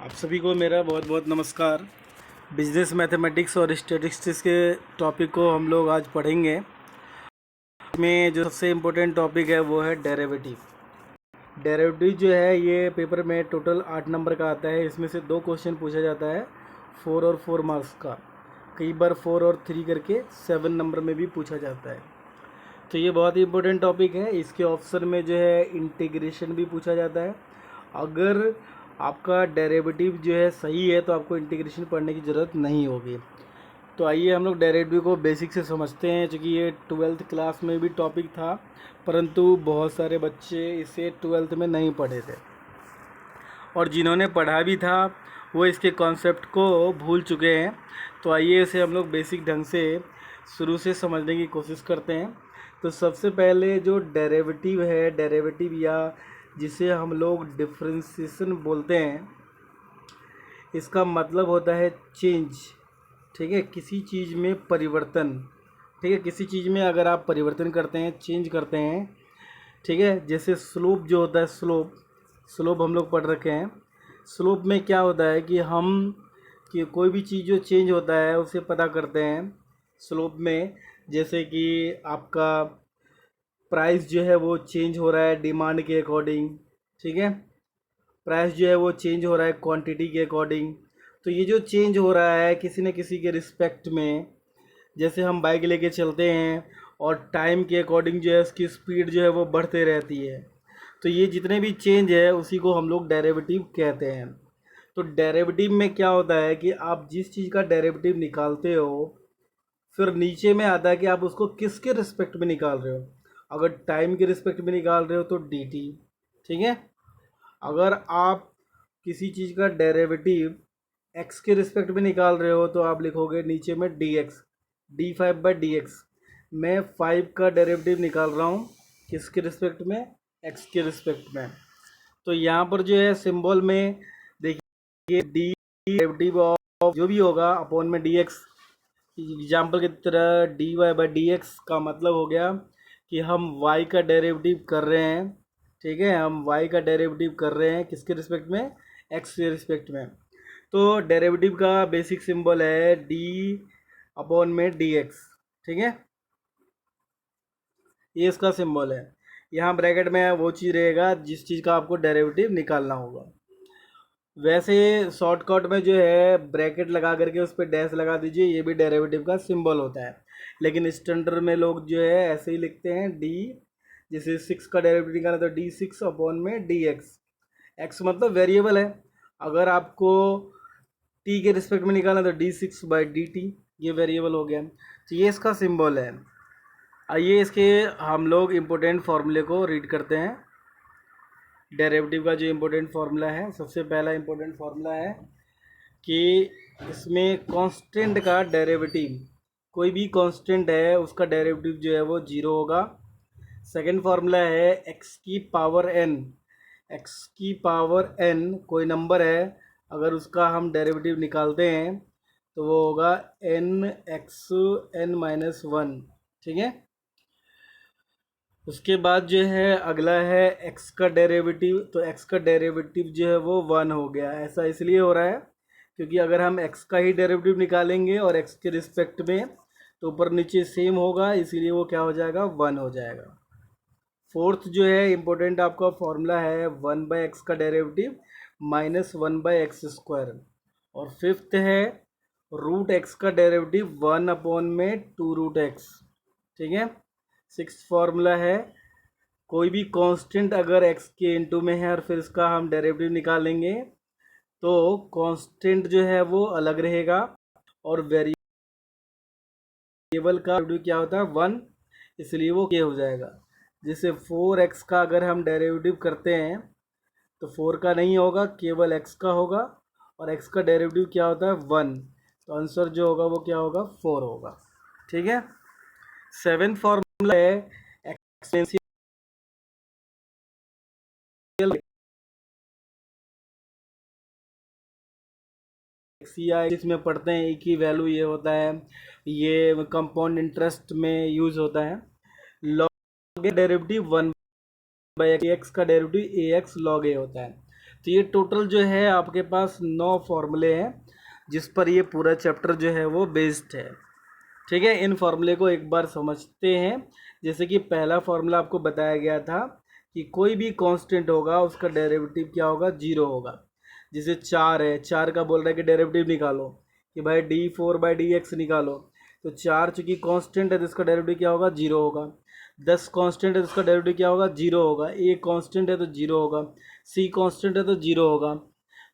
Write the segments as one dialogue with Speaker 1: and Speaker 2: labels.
Speaker 1: आप सभी को मेरा बहुत बहुत नमस्कार। बिजनेस मैथमेटिक्स और स्टैटिस्टिक्स के टॉपिक को हम लोग आज पढ़ेंगे। में जो सबसे इम्पोर्टेंट टॉपिक है वो है डेरिवेटिव। डेरिवेटिव जो है ये पेपर में टोटल 8 नंबर का आता है। इसमें से 2 क्वेश्चन पूछा जाता है 4 और 4 मार्क्स का। कई बार 4 और 3 करके 7 नंबर में भी पूछा जाता है। तो ये बहुत ही इम्पोर्टेंट टॉपिक है। इसके ऑप्शन में जो है इंटीग्रेशन भी पूछा जाता है। अगर आपका डेरिवेटिव जो है सही है तो आपको इंटीग्रेशन पढ़ने की ज़रूरत नहीं होगी। तो आइए हम लोग डेरिवेटिव को बेसिक से समझते हैं, क्योंकि ये 12th क्लास में भी टॉपिक था, परंतु बहुत सारे बच्चे इसे 12th में नहीं पढ़े थे, और जिन्होंने पढ़ा भी था वो इसके कॉन्सेप्ट को भूल चुके हैं। तो आइए इसे हम लोग बेसिक ढंग से शुरू से समझने की कोशिश करते हैं। तो सबसे पहले जो डेरिवेटिव है, डेरिवेटिव या जिसे हम लोग डिफरेंशिएशन बोलते हैं, इसका मतलब होता है चेंज। ठीक है, किसी चीज़ में परिवर्तन। ठीक है, किसी चीज़ में अगर आप परिवर्तन करते हैं, चेंज करते हैं। ठीक है, जैसे स्लोप जो होता है, स्लोप हम लोग पढ़ रखे हैं। स्लोप में क्या होता है कि कोई भी चीज़ जो चेंज होता है उसे पता करते हैं स्लोप में। जैसे कि आपका प्राइस जो है वो चेंज हो रहा है डिमांड के अकॉर्डिंग। ठीक है, प्राइस जो है वो चेंज हो रहा है क्वांटिटी के अकॉर्डिंग। तो ये जो चेंज हो रहा है किसी न किसी के रिस्पेक्ट में, जैसे हम बाइक लेके चलते हैं और टाइम के अकॉर्डिंग जो है उसकी स्पीड जो है वो बढ़ते रहती है। तो ये जितने भी चेंज है उसी को हम लोग डेरिवेटिव कहते हैं। तो डेरिवेटिव में क्या होता है कि आप जिस चीज़ का डेरिवेटिव निकालते हो, फिर नीचे में आता है कि आप उसको किसके रिस्पेक्ट में निकाल रहे हो। अगर टाइम के रिस्पेक्ट में निकाल रहे हो तो dt। ठीक है, अगर आप किसी चीज़ का डेरिवेटिव x के रिस्पेक्ट में निकाल रहे हो तो आप लिखोगे नीचे में dx, d5/dx। मैं 5 का डेरिवेटिव निकाल रहा हूँ किसके रिस्पेक्ट में, x के रिस्पेक्ट में। तो यहाँ पर जो है सिंबल में देखिए डी डेरिवेटिव ऑफ जो भी होगा अपॉन में dx। एग्जाम्पल की तरह dy/dx का मतलब हो गया कि हम y का डेरिवेटिव कर रहे हैं। ठीक है, हम y का डेरिवेटिव कर रहे हैं किसके रिस्पेक्ट में, x के रिस्पेक्ट में। तो डेरिवेटिव का बेसिक सिंबल है d अपॉन में dx। ठीक है, ये इसका सिंबल है। यहाँ ब्रैकेट में वो चीज़ रहेगा जिस चीज़ का आपको डेरिवेटिव निकालना होगा। वैसे शॉर्टकट में जो है ब्रैकेट लगा करके उस पर डैश लगा दीजिए, ये भी डेरिवेटिव का सिंबल होता है। लेकिन स्टैंडर्ड में लोग जो है ऐसे ही लिखते हैं डी। जैसे 6 का डेरिवेटिव निकालना तो d6 अपॉन में dx। x मतलब वेरिएबल है। अगर आपको t के रिस्पेक्ट में निकालना तो d6/dt, ये वेरिएबल हो गया। तो ये इसका सिंबल है। आइए इसके हम लोग इम्पोर्टेंट फार्मूले को रीड करते हैं। डेरिवेटिव का जो इम्पोर्टेंट फार्मूला है, सबसे पहला इम्पोर्टेंट फार्मूला है कि इसमें कांस्टेंट का डेरिवेटिव, कोई भी कांस्टेंट है उसका डेरिवेटिव जो है वो 0 होगा। सेकंड फार्मूला है एक्स की पावर n कोई नंबर है, अगर उसका हम डेरिवेटिव निकालते हैं तो वो होगा n(x(n-1). ठीक है, उसके बाद जो है अगला है x का डेरिवेटिव। तो x का डेरिवेटिव जो है वो 1 हो गया। ऐसा इसलिए हो रहा है क्योंकि अगर हम x का ही डेरिवेटिव निकालेंगे और x के रिस्पेक्ट में तो ऊपर नीचे सेम होगा, इसीलिए वो क्या हो जाएगा, 1 हो जाएगा। फोर्थ जो है इम्पोर्टेंट आपका फॉर्मूला है 1/x का डेरिवेटिव -1/x²। और फिफ्थ है √x का डेरिवेटिव 1/2√x। ठीक है, सिक्स्थ फार्मूला है कोई भी कांस्टेंट अगर x के इनटू में है और फिर इसका हम डेरिवेटिव निकालेंगे तो कांस्टेंट जो है वो अलग रहेगा और वेरिएबल का डेरिवेटिव क्या होता है, 1, इसलिए वो k हो जाएगा। जैसे 4x का अगर हम डेरिवेटिव करते हैं तो 4 का नहीं होगा, केवल x का होगा, और x का डेरिवेटिव क्या होता है, 1। तो आंसर जो होगा वो क्या होगा, 4 होगा। ठीक है, सेवेंथ फॉर्मूला है एक्सपोनेंशियल। इसमें पढ़ते हैं एक ही वैल्यू ये होता है, ये कंपाउंड इंटरेस्ट में यूज होता है। लॉग डेरिवेटिव 1/x का डेरिवेटिव ax log a होता है। तो ये टोटल जो है आपके पास 9 फॉर्मूले हैं जिस पर ये पूरा चैप्टर जो है वो बेस्ड है। ठीक है, इन फॉर्मूले को एक बार समझते हैं। जैसे कि पहला फॉर्मूला आपको बताया गया था कि कोई भी कांस्टेंट होगा उसका डेरिवेटिव क्या होगा, जीरो होगा। जैसे 4 है, 4 का बोल रहा है कि डेरिवेटिव निकालो, कि भाई d4/dx निकालो। तो 4 चूंकि कांस्टेंट है तो इसका डेरिवेटिव क्या होगा, जीरो होगा। 10 कांस्टेंट है तो इसका डेरिवेटिव क्या होगा, जीरो होगा। ए कांस्टेंट है तो जीरो होगा। सी कांस्टेंट है तो जीरो होगा।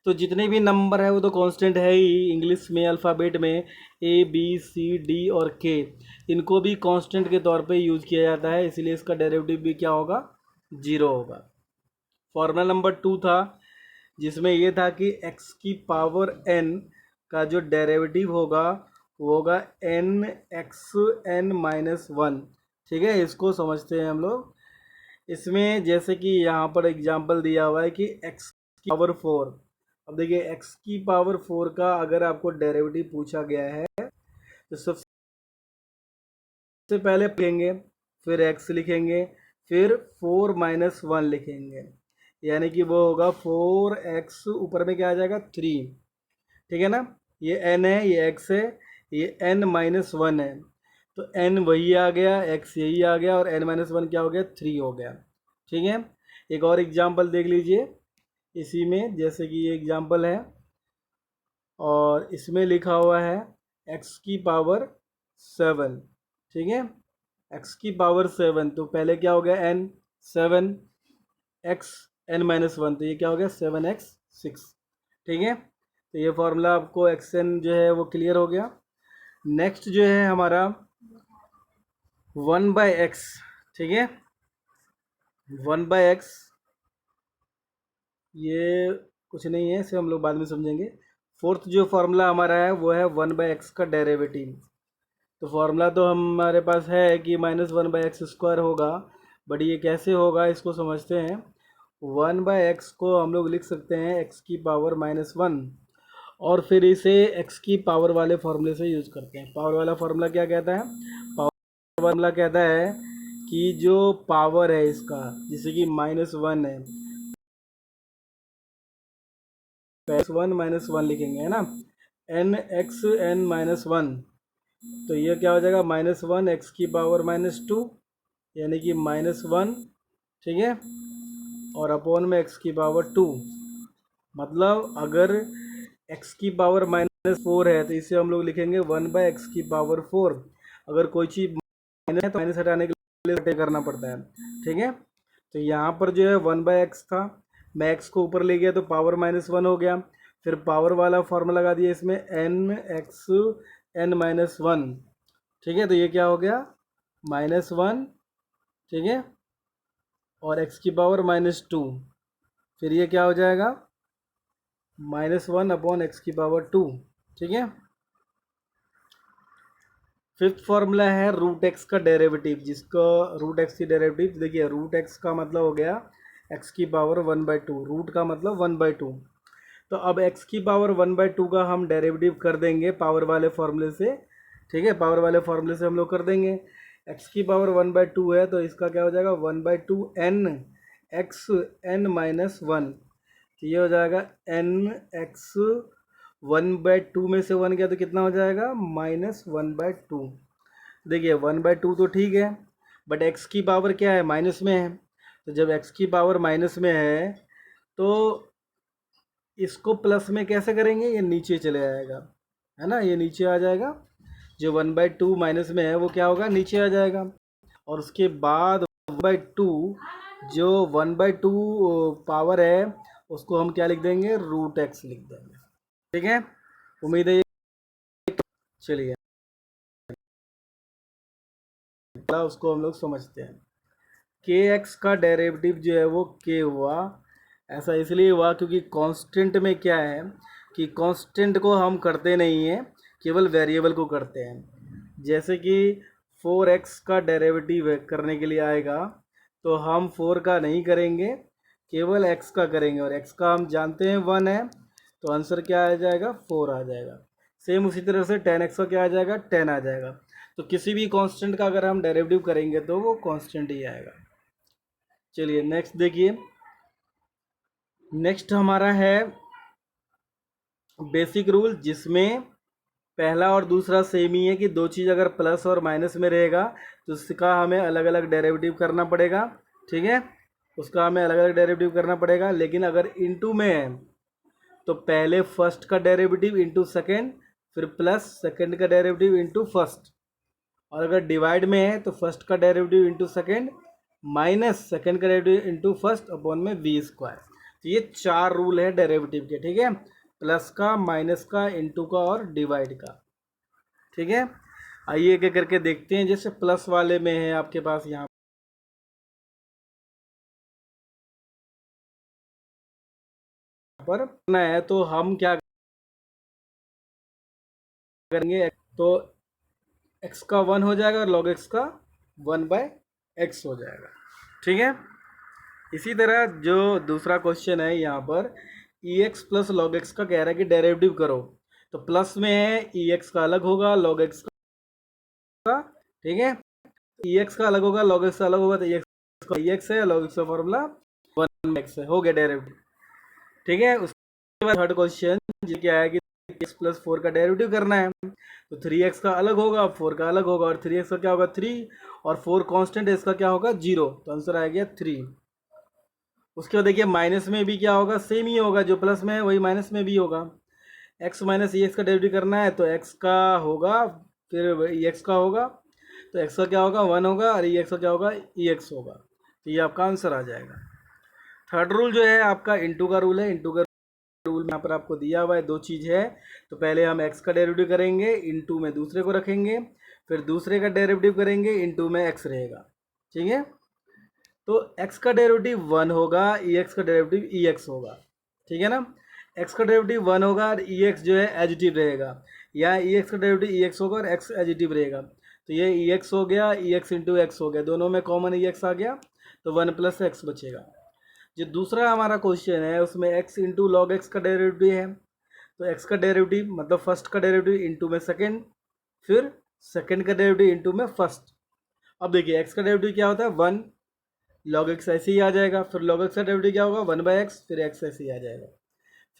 Speaker 1: तो जितने भी नंबर है वो तो कांस्टेंट है ही। इंग्लिश में अल्फ़ाबेट में ए बी सी डी और के, इनको भी कांस्टेंट के तौर पे यूज़ किया जाता है, इसलिए इसका डेरिवेटिव भी क्या होगा, जीरो होगा। फॉर्मूला नंबर 2 था जिसमें ये था कि x की पावर n का जो डेरिवेटिव होगा वो होगा n x n-1। ठीक है, इसको समझते हैं हम लोग। इसमें जैसे कि यहाँ पर एग्जांपल दिया हुआ है कि x की पावर 4। अब देखिए x की पावर 4 का अगर आपको डेरिवेटिव पूछा गया है तो सबसे पहले लिखेंगे, फिर x लिखेंगे, फिर 4-1 लिखेंगे, यानी कि वो होगा 4x, ऊपर में क्या आ जाएगा 3। ठीक है ना, ये n है, ये x है, ये n-1 है। तो n वही आ गया, x यही आ गया, और n-1 क्या हो गया, 3 हो गया। ठीक है, एक और एग्जांपल देख लीजिए इसी में। जैसे कि ये एग्जांपल है और इसमें लिखा हुआ है x की पावर 7। ठीक है, x की पावर 7, तो पहले क्या हो गया n 7 x n-1, तो ये क्या हो गया 7x 6। ठीक है, तो ये फॉर्मूला आपको xn जो है वो क्लियर हो गया। नेक्स्ट जो है हमारा 1/x। ठीक है, 1/x ये कुछ नहीं है, इसे हम लोग बाद में समझेंगे। फोर्थ जो फार्मूला हमारा है वो है 1/x का डेरिवेटिव। तो फार्मूला तो हमारे पास है कि -1/x² होगा, बट ये कैसे होगा इसको समझते हैं। 1/x को हम लोग लिख सकते हैं x की पावर -1, और फिर इसे x की पावर वाले फार्मूले से यूज करते हैं। पावर वाला फार्मूला क्या कहता है, पावर फार्मूला कहता है कि जो पावर है इसका, जैसे कि -1 है, -1 लिखेंगे, है ना, n(x n-1), तो ये क्या हो जाएगा -1 x की पावर -2, यानी कि -1। ठीक है, और अपॉन में x की पावर 2। मतलब अगर x की पावर -4 है तो इसे हम लोग लिखेंगे 1/x की पावर 4। अगर कोई चीज़ माइनस है तो माइनस हटाने के लिए घटे करना पड़ता है। ठीक है, तो यहाँ पर जो है 1/x था, मैं x को ऊपर ले गया तो पावर -1 हो गया, फिर पावर वाला फॉर्मूला लगा दिया इसमें n(x n-1). ठीक है, तो ये क्या हो गया -1। ठीक है, और x की पावर -2, फिर ये क्या हो जाएगा -1 अपॉन x की पावर 2। ठीक है, फिफ्थ फॉर्मूला है √x का डेरिवेटिव, जिसको √x की डेरिवेटिव देखिए, √x का मतलब हो गया x की पावर 1/2, रूट का मतलब 1/2। तो अब x की पावर 1/2 का हम डेरिवेटिव कर देंगे पावर वाले फॉर्मूले से। ठीक है, पावर वाले फॉर्मूले से हम लोग कर देंगे। x की पावर 1/2 है तो इसका क्या हो जाएगा 1/2 n x n-1, तो ये हो जाएगा n(x) 1/2 में से 1 गया तो कितना हो जाएगा -1/2। देखिए 1/2 तो ठीक है, बट x की पावर क्या है, माइनस में है। तो जब x की पावर माइनस में है तो इसको प्लस में कैसे करेंगे, ये नीचे चले जाएगा, है ना, ये नीचे आ जाएगा। जो 1/2 माइनस में है वो क्या होगा, नीचे आ जाएगा। और उसके बाद 1/2, जो 1/2 पावर है उसको हम क्या लिख देंगे, √x लिख देंगे। ठीक है, उम्मीद है चलिए उसको हम लोग समझते हैं। kx का डेरिवेटिव जो है वो k हुआ। ऐसा इसलिए हुआ क्योंकि कांस्टेंट में क्या है कि कांस्टेंट को हम करते नहीं हैं, केवल वेरिएबल को करते हैं। जैसे कि 4x का डेरिवेटिव करने के लिए आएगा तो हम 4 का नहीं करेंगे, केवल x का करेंगे, और x का हम जानते हैं 1 है, तो आंसर क्या आ जाएगा 4 आ जाएगा। सेम उसी तरह से 10x का क्या आ जाएगा 10 आ जाएगा। तो किसी भी कांस्टेंट का अगर हम डेरिवेटिव करेंगे तो वो कांस्टेंट ही आएगा। चलिए नेक्स्ट देखिए, नेक्स्ट हमारा है बेसिक रूल, जिसमें पहला और दूसरा सेम ही है कि दो चीज़ अगर प्लस और माइनस में रहेगा तो उसका हमें अलग अलग डेरिवेटिव करना पड़ेगा, ठीक है, उसका हमें अलग अलग डेरिवेटिव करना पड़ेगा। लेकिन अगर इनटू में है तो पहले फर्स्ट का डेरिवेटिव इंटू सेकेंड, फिर प्लस सेकेंड का डेरिवेटिव इंटू फर्स्ट। और अगर डिवाइड में है तो फर्स्ट का derivative into second minus second का डेरिवेटिव इंटू फर्स्ट अपॉन में वी स्क्वायर। तो ये 4 रूल है डेरिवेटिव के, ठीक है, प्लस का, माइनस का, इंटू का और डिवाइड का, ठीक है। आइए एक करके देखते हैं। जैसे प्लस वाले में है आपके पास यहाँ पर करना है तो हम क्या करेंगे, तो x का 1 हो जाएगा और log x का 1/x हो जाएगा, ठीक है। इसी तरह जो दूसरा क्वेश्चन है यहाँ पर ex प्लस log x का कह रहा है कि डेरिवेटिव करो, तो प्लस में है ex का अलग होगा log x का, ठीक है, ex का अलग होगा log x का अलग होगा, तो ex है, log x का फॉर्मूला 1x है, हो गया डेरिवेटिव, ठीक है। उसके बाद थर्ड क्वेश्चन जो क्या है कि x प्लस 4 का डेरिवेटिव करना है, तो 3x का अलग होगा, 4 का अलग होगा, और 3x का क्या होगा 3, और 4 कांस्टेंट है, इसका क्या होगा 0, तो आंसर आ गया 3। उसके बाद देखिए माइनस में भी क्या होगा, सेम ही होगा, जो प्लस में है वही माइनस में भी होगा। x माइनस एक्स का डेरिवेटिव करना है तो x का होगा, फिर ex का होगा, तो x का क्या होगा 1 होगा, और ex का क्या होगा ex होगा, तो ये आपका आंसर आ जाएगा। थर्ड रूल जो है आपका इंटू का रूल है। इंटू का रूल में यहाँ पर आपको दिया हुआ है, दो चीज़ है, तो पहले हम x का डेरिवेटिव करेंगे, इंटू में दूसरे को रखेंगे, फिर दूसरे का डेरिवेटिव करेंगे, इंटू में x रहेगा, ठीक है। तो x का डेरिवेटिव 1 होगा, ex का डेरिवेटिव ex होगा, ठीक है ना। x का डेरिवेटिव 1 होगा और ex जो है एडिटिव रहेगा, या ex का डेरिवेटिव ex होगा और x एडिटिव रहेगा, तो ये ex हो गया, ex इंटू एक्स हो गया, दोनों में कॉमन ex आ गया, तो 1 प्लस एक्स बचेगा। जो दूसरा हमारा क्वेश्चन है उसमें x इंटू लॉग एक्स का डेरिवेटिव है, तो x का डेरिवेटिव मतलब फर्स्ट का डेरिवेटिव इंटू में सेकेंड, फिर सेकेंड का डेरिवेटिव इंटू में फर्स्ट। अब देखिए x का डेरिवेटिव क्या होता है 1, लॉग एक्स ऐसे ही आ जाएगा, फिर लॉग एक्स का डेरिवेटिव क्या होगा 1/x, फिर x ऐसे ही आ जाएगा,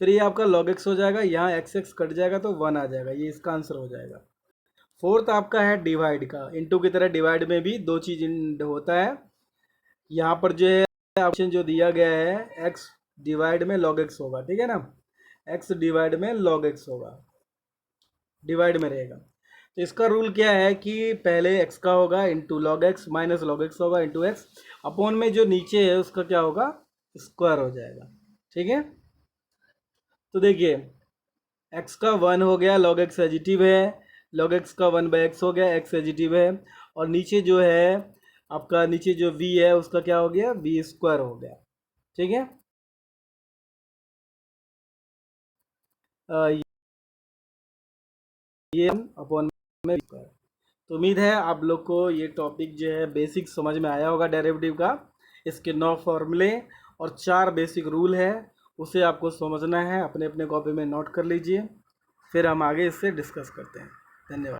Speaker 1: फिर ये आपका log x हो जाएगा, यहाँ x कट जाएगा तो 1 आ जाएगा, ये इसका आंसर हो जाएगा। फोर्थ आपका है डिवाइड का। इंटू की तरह डिवाइड में भी दो चीज़ होता है, यहाँ पर जो है ऑप्शन जो दिया गया है x डिवाइड में log x होगा, ठीक है ना, x डिवाइड में log x होगा, डिवाइड में रहेगा। तो इसका रूल क्या है कि पहले x का होगा into log x minus log x होगा इंटू x, अपॉन में जो नीचे है उसका क्या होगा स्क्वायर हो जाएगा, ठीक है। तो देखिए x का 1 हो गया, log x एजिटिव है, log x का 1/x हो गया, x एजिटिव है, और नीचे जो है आपका नीचे जो v है उसका क्या हो गया v स्क्वायर हो गया, ठीक है। ये अपॉन में स्क्वायर। तो उम्मीद है आप लोग को ये टॉपिक जो है बेसिक समझ में आया होगा डेरिवेटिव का। इसके 9 फॉर्मूले और 4 बेसिक रूल है, उसे आपको समझना है, अपने अपने कॉपी में नोट कर लीजिए, फिर हम आगे इससे डिस्कस करते हैं। धन्यवाद।